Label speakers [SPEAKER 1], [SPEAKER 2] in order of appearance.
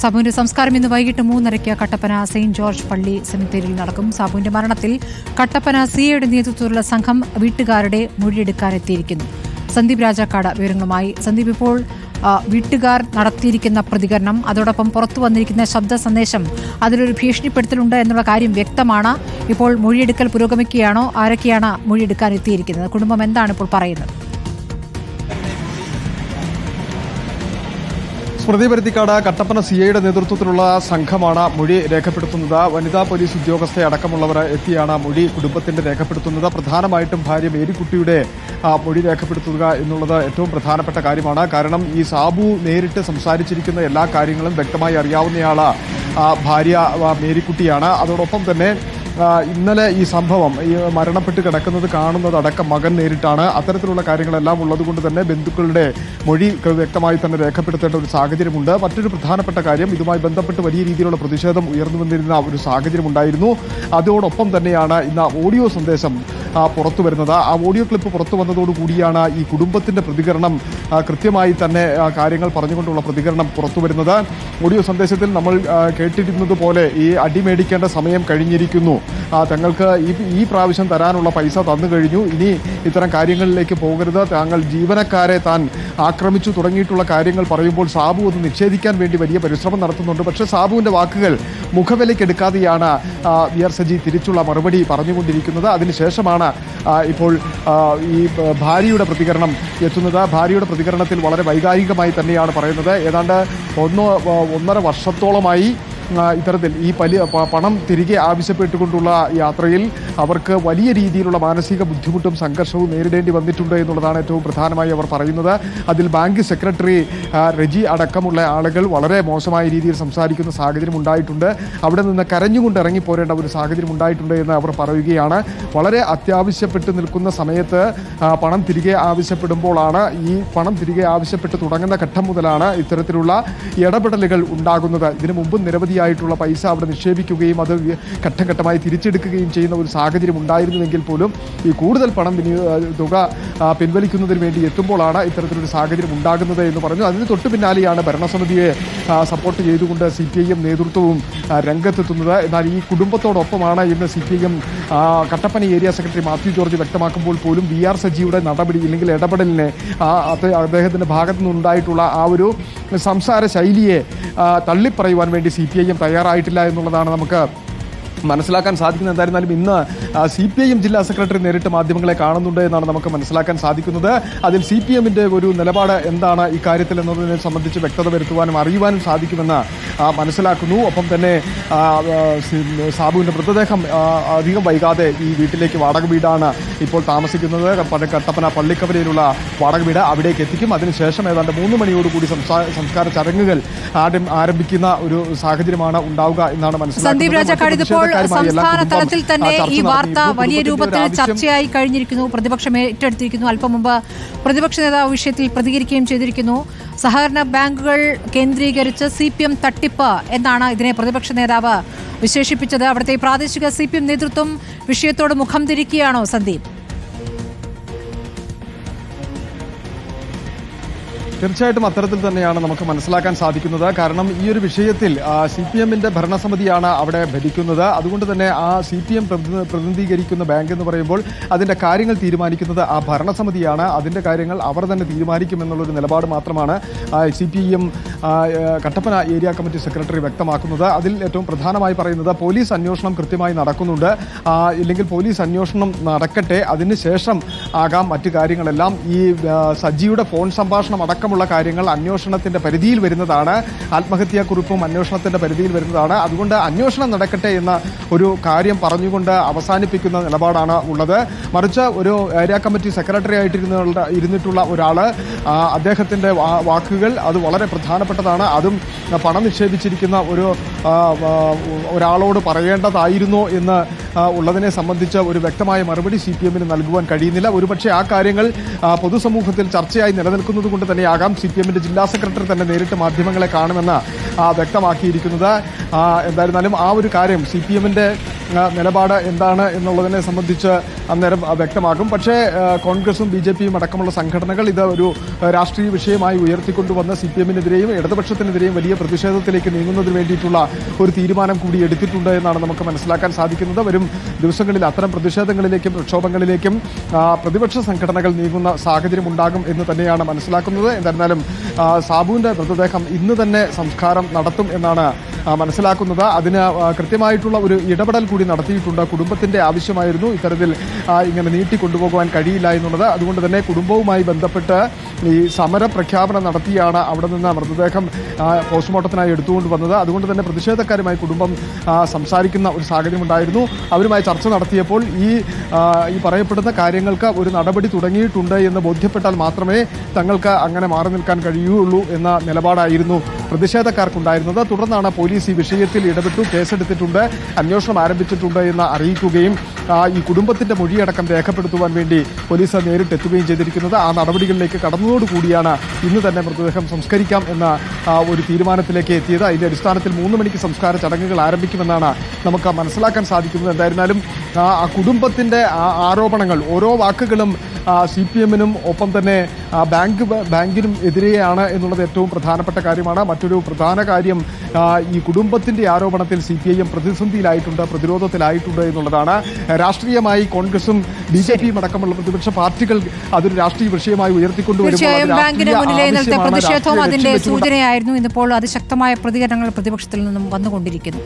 [SPEAKER 1] സാബുവിന്റെ സംസ്കാരം ഇന്ന് വൈകിട്ട് 3:30 കട്ടപ്പന സെയിന്റ് ജോർജ് പള്ളി സെമിത്തേരിയിൽ നടക്കും. സാബുവിന്റെ മരണത്തിൽ കട്ടപ്പന സിഐയുടെ നേതൃത്വത്തിലുള്ള സംഘം വീട്ടുകാരുടെ മൊഴിയെടുക്കാനെത്തിയിരിക്കുന്നു. സന്ദീപ് രാജാക്കാട് വിവരങ്ങളുമായി. സന്ദീപ്, ഇപ്പോൾ വീട്ടുകാർ നടത്തിയിരിക്കുന്ന പ്രതികരണം, അതോടൊപ്പം പുറത്തു വന്നിരിക്കുന്ന ശബ്ദ സന്ദേശം, അതിലൊരു ഭീഷണിപ്പെടുത്തലുണ്ട് എന്നുള്ള കാര്യം വ്യക്തമാണ്. ഇപ്പോൾ മൊഴിയെടുക്കൽ പുരോഗമിക്കുകയാണോ? ആരൊക്കെയാണ് മൊഴിയെടുക്കാൻ എത്തിയിരിക്കുന്നത്? കുടുംബം എന്താണ് ഇപ്പോൾ പറയുന്നത്?
[SPEAKER 2] സ്മൃതി പരുത്തിക്കാട് കട്ടപ്പന സിഐയുടെ നേതൃത്വത്തിലുള്ള സംഘമാണ് മൊഴി രേഖപ്പെടുത്തുന്നത്. വനിതാ പോലീസ് ഉദ്യോഗസ്ഥയെ അടക്കമുള്ളവർ എത്തിയാണ് മൊഴി കുടുംബത്തിന്റെ രേഖപ്പെടുത്തുന്നത്. പ്രധാനമായിട്ടും ഭാര്യ മേരിക്കുട്ടിയുടെ മൊഴി രേഖപ്പെടുത്തുക എന്നുള്ളത് ഏറ്റവും പ്രധാനപ്പെട്ട കാര്യമാണ്. കാരണം ഈ സാബു നേരിട്ട് സംസാരിച്ചിരിക്കുന്ന എല്ലാ കാര്യങ്ങളും വ്യക്തമായി അറിയാവുന്നയാള് ഭാര്യ മേരിക്കുട്ടിയാണ്. അതോടൊപ്പം തന്നെ ഇന്നലെ ഈ സംഭവം ഈ മരണപ്പെട്ട് കിടക്കുന്നത് കാണുന്നതടക്കം മകൻ നേരിട്ടാണ്. അത്തരത്തിലുള്ള കാര്യങ്ങളെല്ലാം ഉള്ളതുകൊണ്ട് തന്നെ ബന്ധുക്കളുടെ മൊഴി വ്യക്തമായി തന്നെ രേഖപ്പെടുത്തേണ്ട ഒരു സാഹചര്യമുണ്ട്. മറ്റൊരു പ്രധാനപ്പെട്ട കാര്യം, ഇതുമായി ബന്ധപ്പെട്ട് വലിയ രീതിയിലുള്ള പ്രതിഷേധം ഉയർന്നു വന്നിരുന്ന ഒരു സാഹചര്യമുണ്ടായിരുന്നു. അതോടൊപ്പം തന്നെയാണ് ഇന്ന് ഓഡിയോ സന്ദേശം പുറത്തു വരുന്നത്. ആ ഓഡിയോ ക്ലിപ്പ് പുറത്തു വന്നതോടുകൂടിയാണ് ഈ കുടുംബത്തിന്റെ പ്രതികരണം കൃത്യമായി തന്നെ കാര്യങ്ങൾ പറഞ്ഞുകൊണ്ടുള്ള പ്രതികരണം പുറത്തു വരുന്നത്. ഓഡിയോ സന്ദേശത്തിൽ നമ്മൾ കേട്ടിരുന്നത് പോലെ ഈ അടിമേടിക്കേണ്ട സമയം കഴിഞ്ഞിരിക്കുന്നു, തങ്ങൾക്ക് ഈ പ്രാവശ്യം തരാനുള്ള പൈസ തന്നു കഴിഞ്ഞു, ഇനി ഇത്തരം കാര്യങ്ങളിലേക്ക് പോകരുത്, താങ്കൾ ജീവനക്കാരെ താൻ ആക്രമിച്ചു തുടങ്ങിയിട്ടുള്ള കാര്യങ്ങൾ പറയുമ്പോൾ സാബു അത് നിഷേധിക്കാൻ വേണ്ടി വലിയ പരിശ്രമം നടത്തുന്നുണ്ട്. പക്ഷേ സാബുവിൻ്റെ വാക്കുകൾ മുഖവിലയ്ക്കെടുക്കാതെയാണ് വി ആർ സജി തിരിച്ചുള്ള മറുപടി പറഞ്ഞുകൊണ്ടിരിക്കുന്നത്. അതിനുശേഷമാണ് ഇപ്പോൾ ഈ ഭാര്യയുടെ പ്രതികരണം എത്തുന്നത്. ഭാര്യയുടെ പ്രതികരണത്തിൽ വളരെ വൈകാരികമായി തന്നെയാണ് പറയുന്നത്. ഏതാണ്ട് 1.5 വർഷത്തോളമായി ഇത്തരത്തിൽ ഈ പണം തിരികെ ആവശ്യപ്പെട്ടുകൊണ്ടുള്ള യാത്രയിൽ അവർക്ക് വലിയ രീതിയിലുള്ള മാനസിക ബുദ്ധിമുട്ടും സംഘർഷവും നേരിടേണ്ടി വന്നിട്ടുണ്ട് എന്നുള്ളതാണ് ഏറ്റവും പ്രധാനമായി അവർ പറയുന്നത്. അതിൽ ബാങ്ക് സെക്രട്ടറി റെജി അടക്കമുള്ള ആളുകൾ വളരെ മോശമായ രീതിയിൽ സംസാരിക്കുന്ന സാഹചര്യം ഉണ്ടായിട്ടുണ്ട്. അവിടെ നിന്ന് കരഞ്ഞുകൊണ്ട് ഇറങ്ങിപ്പോരേണ്ട ഒരു സാഹചര്യം ഉണ്ടായിട്ടുണ്ട് എന്ന് അവർ പറയുകയാണ്. വളരെ അത്യാവശ്യപ്പെട്ട് നിൽക്കുന്ന സമയത്ത് പണം തിരികെ ആവശ്യപ്പെടുമ്പോഴാണ്, ഈ പണം തിരികെ ആവശ്യപ്പെട്ട് തുടങ്ങുന്ന ഘട്ടം മുതലാണ് ഇത്തരത്തിലുള്ള ഇടപെടലുകൾ ഉണ്ടാകുന്നത്. ഇതിനു മുമ്പ് നിരവധിയായിട്ടുള്ള പൈസ അവിടെ നിക്ഷേപിക്കുകയും അത് ഘട്ടം ഘട്ടമായി തിരിച്ചെടുക്കുകയും ചെയ്യുന്ന ഒരു സാഹചര്യം ഉണ്ടായിരുന്നുവെങ്കിൽ പോലും ഈ കൂടുതൽ പണം തുക പിൻവലിക്കുന്നതിന് വേണ്ടി എത്തുമ്പോഴാണ് ഇത്തരത്തിലൊരു സാഹചര്യം ഉണ്ടാകുന്നത് എന്ന് പറഞ്ഞു. അതിന് തൊട്ടു പിന്നാലെയാണ് ഭരണസമിതിയെ സപ്പോർട്ട് ചെയ്തുകൊണ്ട് CPIM നേതൃത്വവും രംഗത്തെത്തുന്നത്. എന്നാൽ ഈ കുടുംബത്തോടൊപ്പമാണ് ഇന്ന് CPIM Kattappana area secretary Mathew George വ്യക്തമാക്കുമ്പോൾ പോലും വി ആർ സജിയുടെ നടപടി അല്ലെങ്കിൽ ഇടപെടലിനെ അദ്ദേഹത്തിൻ്റെ ഭാഗത്തു നിന്നുണ്ടായിട്ടുള്ള ആ ഒരു സംസാര ശൈലിയെ തള്ളിപ്പറയുവാൻ വേണ്ടി CPIM തയ്യാറായിട്ടില്ല എന്നുള്ളതാണ് നമുക്ക് മനസ്സിലാക്കാൻ സാധിക്കുന്നത്. എന്തായിരുന്നാലും ഇന്ന് CPIM ജില്ലാ സെക്രട്ടറി നേരിട്ട് മാധ്യമങ്ങളെ കാണുന്നുണ്ട് എന്നാണ് നമുക്ക് മനസ്സിലാക്കാൻ സാധിക്കുന്നത്. അതിൽ CPMന്റെ ഒരു നിലപാട് എന്താണ് ഇക്കാര്യത്തിൽ എന്നതിനെ സംബന്ധിച്ച് വ്യക്തത വരുത്തുവാനും അറിയുവാനും സാധിക്കുമെന്ന് മനസ്സിലാക്കുന്നു. ഒപ്പം തന്നെ സാബുവിൻ്റെ മൃതദേഹം അധികം വൈകാതെ ഈ വീട്ടിലേക്ക് വാടക വീടാണ് ഇപ്പോൾ താമസിക്കുന്നത്. കട്ടപ്പന പള്ളിക്കവലയിലുള്ള വാടക വീട് അവിടേക്ക് എത്തിക്കും. അതിനുശേഷം ഏതാണ്ട് 3 മണിയോടുകൂടി സംസ്കാര ചടങ്ങുകൾ ആരംഭിക്കുന്ന ഒരു സാഹചര്യമാണ് ഉണ്ടാവുക എന്നാണ് മനസ്സിലാക്കുന്നത്.
[SPEAKER 1] സംസ്ഥാന തലത്തിൽ തന്നെ ഈ വാർത്ത വലിയ രൂപത്തിൽ ചർച്ചയായി കഴിഞ്ഞിരിക്കുന്നു. പ്രതിപക്ഷം ഏറ്റെടുത്തിരിക്കുന്നു. അല്പം മുമ്പ് പ്രതിപക്ഷ നേതാവ് വിഷയത്തിൽ പ്രതികരിക്കുകയും ചെയ്തിരിക്കുന്നു. സഹകരണ ബാങ്കുകൾ കേന്ദ്രീകരിച്ച് CPM തട്ടിപ്പ് എന്നാണ് ഇതിനെ പ്രതിപക്ഷ നേതാവ് വിശേഷിപ്പിച്ചത്. അവിടുത്തെ പ്രാദേശിക CPM നേതൃത്വം വിഷയത്തോട് മുഖം തിരിക്കുകയാണോ സന്ദീപ്?
[SPEAKER 2] തീർച്ചയായിട്ടും അത്തരത്തിൽ തന്നെയാണ് നമുക്ക് മനസ്സിലാക്കാൻ സാധിക്കുന്നത്. കാരണം ഈ ഒരു വിഷയത്തിൽ CPMന്റെ ഭരണസമിതിയാണ് അവിടെ ഭരിക്കുന്നത്. അതുകൊണ്ട് തന്നെ ആ CPM പ്രതിനിധീകരിക്കുന്ന ബാങ്ക് എന്ന് പറയുമ്പോൾ അതിൻ്റെ കാര്യങ്ങൾ തീരുമാനിക്കുന്നത് ആ ഭരണസമിതിയാണ്. അതിൻ്റെ കാര്യങ്ങൾ അവർ തന്നെ തീരുമാനിക്കുമെന്നുള്ളൊരു നിലപാട് മാത്രമാണ് CPM Kattappana area committee secretary വ്യക്തമാക്കുന്നത്. അതിൽ ഏറ്റവും പ്രധാനമായി പറയുന്നത് പോലീസ് അന്വേഷണം കൃത്യമായി നടക്കുന്നുണ്ട്, ഇല്ലെങ്കിൽ പോലീസ് അന്വേഷണം നടക്കട്ടെ, അതിനുശേഷം ആകാം മറ്റു കാര്യങ്ങളെല്ലാം. ഈ സജിയുടെ ഫോൺ സംഭാഷണം അടക്കം കാര്യങ്ങൾ അന്വേഷണത്തിന്റെ പരിധിയിൽ വരുന്നതാണ്. ആത്മഹത്യാക്കുറിപ്പും അന്വേഷണത്തിന്റെ പരിധിയിൽ വരുന്നതാണ്. അതുകൊണ്ട് അന്വേഷണം നടക്കട്ടെ എന്ന ഒരു കാര്യം പറഞ്ഞുകൊണ്ട് അവസാനിപ്പിക്കുന്ന നിലപാടാണ് ഉള്ളത്. മറിച്ച് ഒരു ഏരിയ കമ്മിറ്റി സെക്രട്ടറി ഇരുന്നിട്ടുള്ള ഒരാൾ, അദ്ദേഹത്തിന്റെ വാക്കുകൾ അത് വളരെ പ്രധാനപ്പെട്ടതാണ്. അതും പണം നിക്ഷേപിച്ചിരിക്കുന്ന ഒരാളോട് പറയേണ്ടതായിരുന്നോ എന്ന് ഉള്ളതിനെ സംബന്ധിച്ച് ഒരു വ്യക്തമായ മറുപടി CPMന് നൽകുവാൻ കഴിയുന്നില്ല. ഒരുപക്ഷെ ആ കാര്യങ്ങൾ പൊതുസമൂഹത്തിൽ ചർച്ചയായി നിലനിൽക്കുന്നത് കൊണ്ട് തന്നെയാകാം CPMന്റെ ജില്ലാ സെക്രട്ടറി തന്നെ നേരിട്ട് മാധ്യമങ്ങളെ കാണുമെന്ന് വ്യക്തമാക്കിയിരിക്കുന്നത്. എന്തായിരുന്നാലും ആ ഒരു കാര്യം CPMന്റെ നിലപാട് എന്താണ് എന്നുള്ളതിനെ സംബന്ധിച്ച് അന്നേരം വ്യക്തമാകും. പക്ഷേ കോൺഗ്രസും BJPയും അടക്കമുള്ള സംഘടനകൾ ഇത് ഒരു രാഷ്ട്രീയ വിഷയമായി ഉയർത്തിക്കൊണ്ടുവന്ന CPM-നെതിരെയും ഇടതുപക്ഷത്തിനെതിരെയും വലിയ പ്രതിഷേധത്തിലേക്ക് നീങ്ങുന്നതിന് വേണ്ടിയിട്ടുള്ള ഒരു തീരുമാനം കൂടി എടുത്തിട്ടുണ്ട് എന്നാണ് നമുക്ക് മനസ്സിലാക്കാൻ സാധിക്കുന്നത്. വരും ദിവസങ്ങളിൽ അത്തരം പ്രതിഷേധങ്ങളിലേക്കും പ്രക്ഷോഭങ്ങളിലേക്കും പ്രതിപക്ഷ സംഘടനകൾ നീങ്ങുന്ന സാഹചര്യം ഉണ്ടാകും എന്ന് തന്നെയാണ് മനസ്സിലാക്കുന്നത്. എന്തായിരുന്നാലും സാബുവിന്റെ മൃതദേഹം ഇന്ന് തന്നെ സംസ്കാരം നടത്തും എന്നാണ് മനസ്സിലാക്കുന്നത്. അതിന് കൃത്യമായിട്ടുള്ള ഒരു ഇടപെടൽ കൂടി നടത്തിയിട്ടുണ്ട്. കുടുംബത്തിന്റെ ആവശ്യമായിരുന്നു ഇത്തരത്തിൽ ഇങ്ങനെ നീട്ടിക്കൊണ്ടുപോകുവാൻ കഴിയില്ല എന്നുള്ളത്. അതുകൊണ്ട് തന്നെ കുടുംബവുമായി ബന്ധപ്പെട്ട് ഈ സമര പ്രഖ്യാപനം നടത്തിയാണ് അവിടെ നിന്ന് മൃതദേഹം പോസ്റ്റ്മോർട്ടത്തിനായി എടുത്തുകൊണ്ട് വന്നത്. അതുകൊണ്ട് തന്നെ പ്രതിഷേധക്കാരുമായി കുടുംബം സംസാരിക്കുന്ന ഒരു സാഹചര്യം ഉണ്ടായിരുന്നു. അവരുമായി ചർച്ച നടത്തിയപ്പോൾ ഈ പറയപ്പെടുന്ന കാര്യങ്ങൾക്ക് ഒരു നടപടി തുടങ്ങിയിട്ടുണ്ട് എന്ന് ബോധ്യപ്പെട്ടാൽ മാത്രമേ തങ്ങൾക്ക് അങ്ങനെ മാറി നിൽക്കാൻ കഴിയുള്ളൂ എന്ന നിലപാടായിരുന്നു പ്രതിഷേധക്കാർക്കുണ്ടായിരുന്നത്. തുടർന്നാണ് പോലീസ് ഈ വിഷയത്തിൽ ഇടപെട്ടു, കേസെടുത്തിട്ടുണ്ട്, അന്വേഷണം ആരംഭിച്ചിട്ടുണ്ട് എന്ന് അറിയിക്കുകയും ഈ കുടുംബത്തിന്റെ മൊഴിയടക്കം രേഖപ്പെടുത്തുവാൻ വേണ്ടി പോലീസ് നേരിട്ടെത്തുകയും ചെയ്തിരിക്കുന്നത്. ആ നടപടികളിലേക്ക് കടന്നതോടുകൂടിയാണ് ഇന്ന് തന്നെ മൃതദേഹം സംസ്കരിക്കാം എന്ന ഒരു തീരുമാനത്തിലേക്ക് എത്തിയത്. അതിന്റെ അടിസ്ഥാനത്തിൽ 3 മണിക്ക് സംസ്കാര ചടങ്ങുകൾ ആരംഭിക്കുമെന്നാണ് നമുക്ക് മനസ്സിലാക്കാൻ സാധിക്കുന്നത്. എന്തായിരുന്നാലും ആ കുടുംബത്തിന്റെ ആരോപണങ്ങൾ, ഓരോ വാക്കുകളും CPM-നും ഒപ്പം തന്നെ ബാങ്കിനും എതിരെയാണ് എന്നുള്ളത് ഏറ്റവും പ്രധാനപ്പെട്ട കാര്യമാണ്. മറ്റൊരു പ്രധാന കാര്യം ഈ കുടുംബത്തിന്റെ ആരോപണത്തിൽ CPIM പ്രതിസന്ധിയിലായിട്ടുണ്ട്, പ്രതിരോധത്തിലായിട്ടുണ്ട് എന്നുള്ളതാണ്.
[SPEAKER 1] രാഷ്ട്രീയമായി കോൺഗ്രസും BJPയും അടക്കമുള്ള പ്രതിപക്ഷ പാർട്ടികൾ അതൊരു രാഷ്ട്രീയ വിഷയമായി ഉയർത്തിക്കൊണ്ടുവരുമ്പോൾ ബാങ്കിന് മുന്നിലെ ഇന്നലത്തെ പ്രതിഷേധവും അതിന്റെ സൂചനയായിരുന്നു. ഇന്നിപ്പോൾ അതിശക്തമായ പ്രതികരണങ്ങൾ പ്രതിപക്ഷത്തിൽ നിന്നും വന്നുകൊണ്ടിരിക്കുന്നു.